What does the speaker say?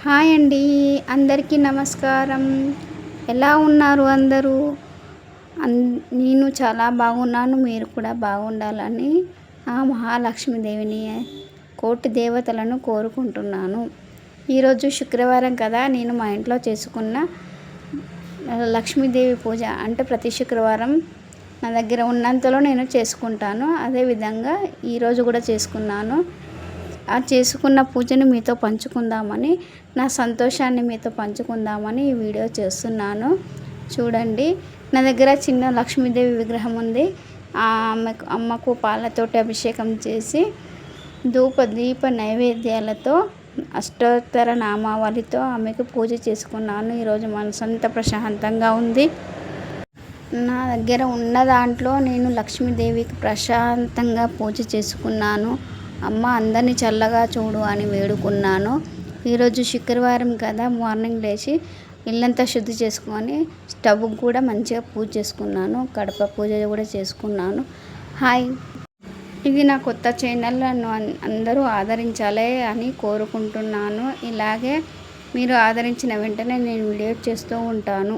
Hi అండి, అందరికీ నమస్కారం. ఎలా ఉన్నారు అందరూ? నేను చాలా బాగున్నాను. మీరు కూడా బాగుండాలని ఆ మహాలక్ష్మీదేవిని కోటి దేవతలను కోరుకుంటున్నాను. ఈరోజు శుక్రవారం కదా, నేను మా ఇంట్లో చేసుకున్న లక్ష్మీదేవి పూజ అంటే ప్రతి శుక్రవారం నా దగ్గర ఉన్నంతలో నేను చేసుకుంటాను. అదేవిధంగా ఈరోజు కూడా చేసుకున్నాను. ఆ చేసుకున్న పూజను మీతో పంచుకుందామని, నా సంతోషాన్ని మీతో పంచుకుందామని ఈ వీడియో చేస్తున్నాను. చూడండి, నా దగ్గర చిన్న లక్ష్మీదేవి విగ్రహం ఉంది. అమ్మకు పాలతోటి అభిషేకం చేసి ధూప దీప నైవేద్యాలతో అష్టోత్తర నామావళితో ఆమెకు పూజ చేసుకున్నాను. ఈరోజు మనసు అంతా ప్రశాంతంగా ఉంది. నా దగ్గర ఉన్న దాంట్లో నేను లక్ష్మీదేవికి ప్రశాంతంగా పూజ చేసుకున్నాను. అమ్మ అందరినీ చల్లగా చూడు అని వేడుకున్నాను. ఈరోజు శుక్రవారం కదా, మార్నింగ్ లేచి ఇల్లంతా శుద్ధి చేసుకొని స్టవ్ కూడా మంచిగా పూజ చేసుకున్నాను. కడప పూజ కూడా చేసుకున్నాను. హాయ్, ఇది నా కొత్త ఛానల్, నన్ను అందరూ ఆదరించాలి అని కోరుకుంటున్నాను. ఇలాగే మీరు ఆదరించిన వెంటనే నేను వీడియో చేస్తూ ఉంటాను.